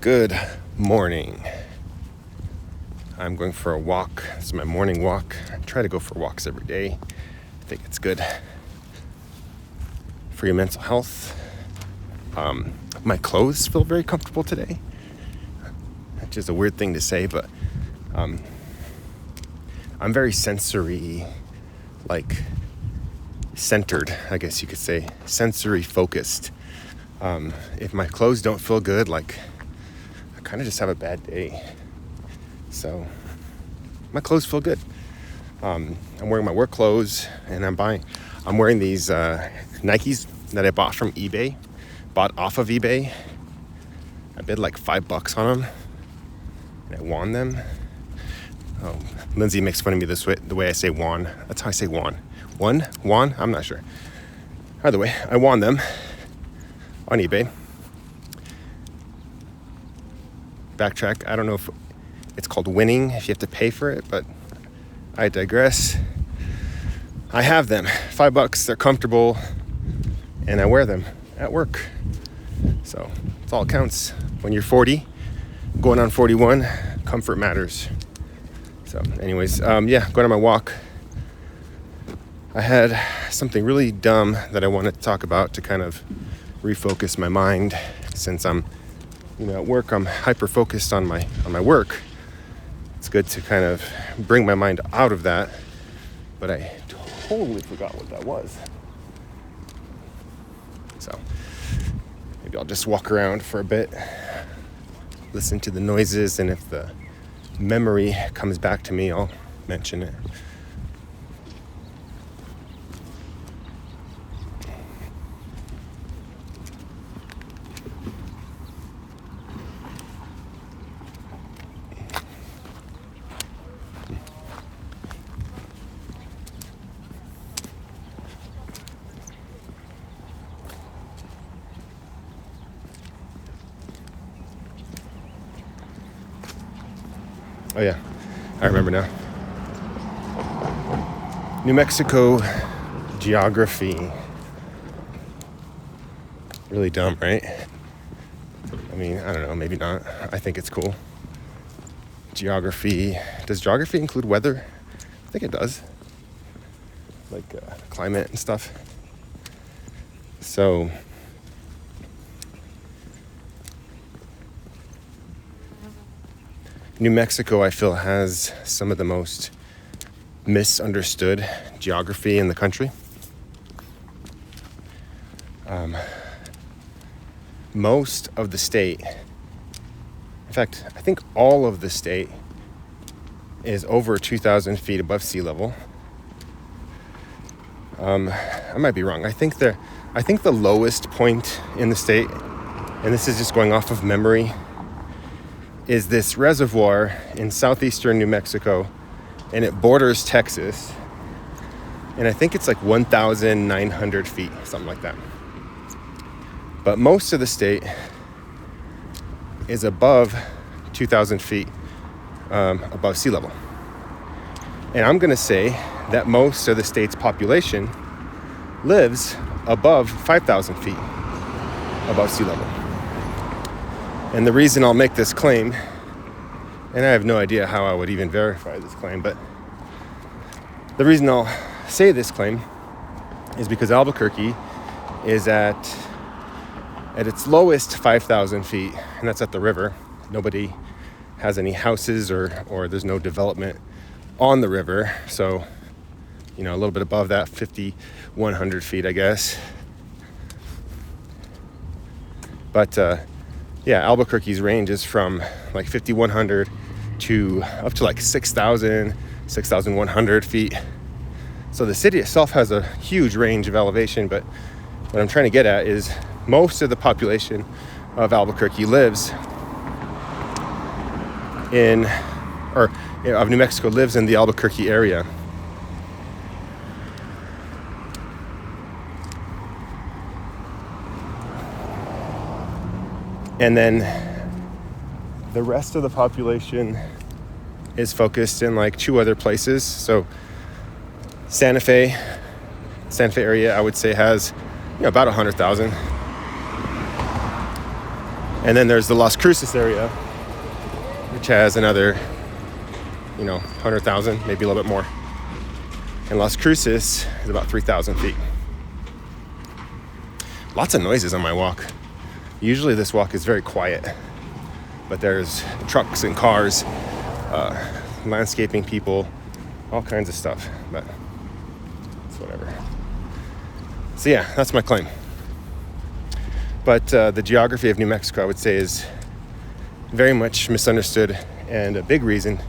Good morning. I'm going for a walk. It's my morning walk. I try to go for walks every day. I think it's good for your mental health. My clothes feel very comfortable today, which is a weird thing to say, but I'm very sensory, centered, I guess you could say, sensory focused. If my clothes don't feel good, I kind of just have a bad day. So my clothes feel good. I'm wearing my work clothes, and I'm wearing these Nikes that I bought off of eBay. I bid like $5 on them, and I won them. Oh, Lindsay makes fun of me the way I say won. That's how I say won. Won? I'm not sure. Either way, I won them on eBay. Backtrack. I don't know if it's called winning if you have to pay for it, but I digress. I have them. $5. They're comfortable, and I wear them at work. So it's all it counts. When you're 40, going on 41, comfort matters. So anyways, going on my walk. I had something really dumb that I wanted to talk about to kind of refocus my mind, since I'm at work. I'm hyper focused on my work. It's good to kind of bring my mind out of that, but I totally forgot what that was. So maybe I'll just walk around for a bit, listen to the noises, and if the memory comes back to me, I'll mention it. Oh yeah, I remember now. New Mexico geography. Really dumb, right? I mean, I don't know, maybe not. I think it's cool. Geography. Does geography include weather? I think it does. Climate and stuff. So New Mexico, I feel, has some of the most misunderstood geography in the country. Most of the state, in fact, I think all of the state is over 2,000 feet above sea level. I might be wrong. I think the lowest point in the state, and this is just going off of memory, is this reservoir in southeastern New Mexico, and it borders Texas, and I think it's 1,900 feet, something like that. But most of the state is above 2,000 feet above sea level. And I'm going to say that most of the state's population lives above 5,000 feet above sea level. And the reason I'll make this claim, and I have no idea how I would even verify this claim, but the reason I'll say this claim is because Albuquerque is at its lowest 5,000 feet, and that's at the river. Nobody has any houses or there's no development on the river. So, a little bit above that, 5,100 feet, I guess. But, Albuquerque's range is from 5,100 to up to 6,000, 6,100 feet. So the city itself has a huge range of elevation, but what I'm trying to get at is most of the population of Albuquerque of New Mexico lives in the Albuquerque area. And then the rest of the population is focused in two other places. So Santa Fe area, I would say, has about 100,000. And then there's the Las Cruces area, which has another, 100,000, maybe a little bit more. And Las Cruces is about 3,000 feet. Lots of noises on my walk. Usually this walk is very quiet, but there's trucks and cars, landscaping people, all kinds of stuff, but it's whatever. So yeah, that's my claim. But the geography of New Mexico, I would say, is very much misunderstood, and a big reason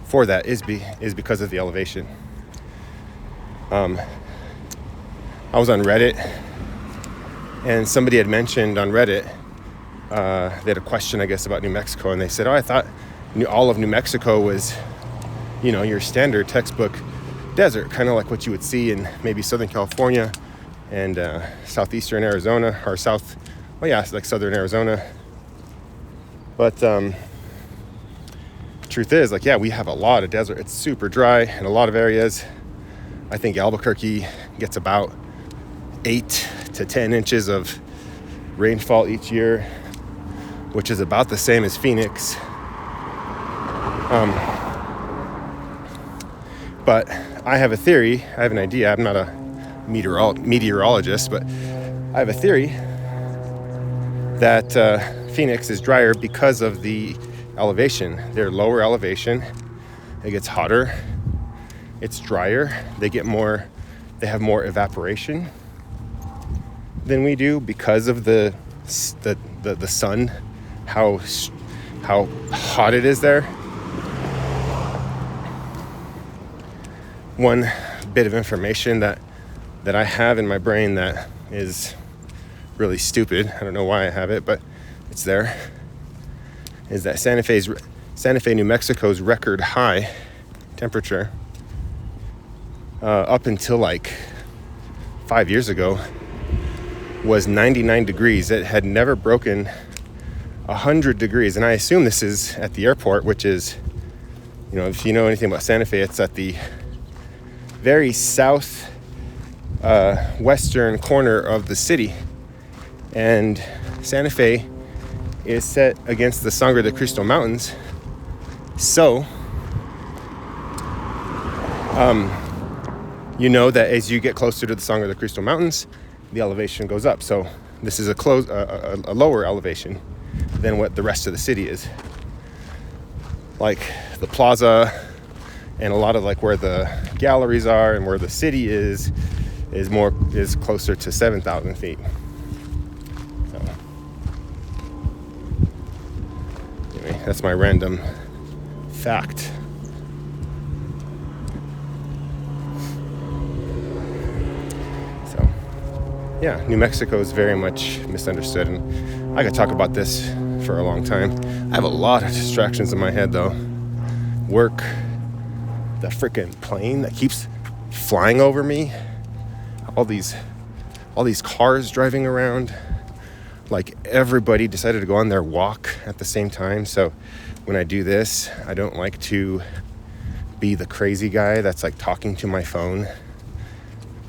for that is because of the elevation. I was on Reddit, and somebody had mentioned on Reddit, they had a question, I guess, about New Mexico, and they said, I thought all of New Mexico was, your standard textbook desert, kind of like what you would see in maybe Southern California and southeastern Arizona, or like southern Arizona. But truth is, we have a lot of desert. It's super dry in a lot of areas. I think Albuquerque gets about 8 to 10 inches of rainfall each year, which is about the same as Phoenix. But I have a theory, I have an idea. I'm not a meteorologist, but I have a theory that Phoenix is drier because of the elevation. They're lower elevation. It gets hotter. It's drier. They have more evaporation than we do because of the sun, how hot it is there. One bit of information that I have in my brain that is really stupid, I don't know why I have it, but it's there, is that Santa Fe, New Mexico's record high temperature up until 5 years ago was 99 degrees. It had never broken 100 degrees. And I assume this is at the airport, which is, if you know anything about Santa Fe, it's at the very south western corner of the city. And Santa Fe is set against the Sangre de Cristo Mountains. So, that as you get closer to the Sangre de Cristo Mountains, the elevation goes up. So this is a lower elevation than what the rest of the city is. Like the plaza and a lot of where the galleries are and where the city is closer to 7,000 feet. So anyway, that's my random fact. So yeah, New Mexico is very much misunderstood, and I could talk about this for a long time. I have a lot of distractions in my head though. Work, the freaking plane that keeps flying over me, all these cars driving around, everybody decided to go on their walk at the same time. So when I do this, I don't like to be the crazy guy that's talking to my phone,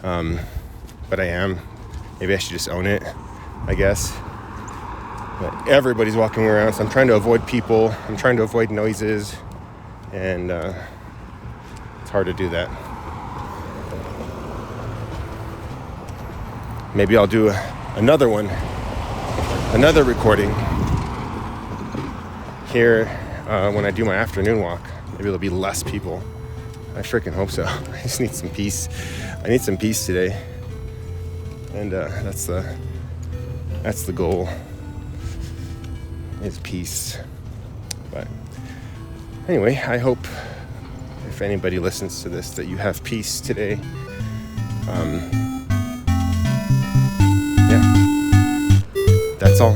but I am. Maybe I should just own it, I guess. But everybody's walking around, so I'm trying to avoid people, I'm trying to avoid noises, and it's hard to do that. Maybe I'll do another recording here when I do my afternoon walk. Maybe there'll be less people. I freaking hope so. I just need some peace. I need some peace today, and that's the goal, is peace. But anyway, I hope if anybody listens to this that you have peace today. Yeah, that's all.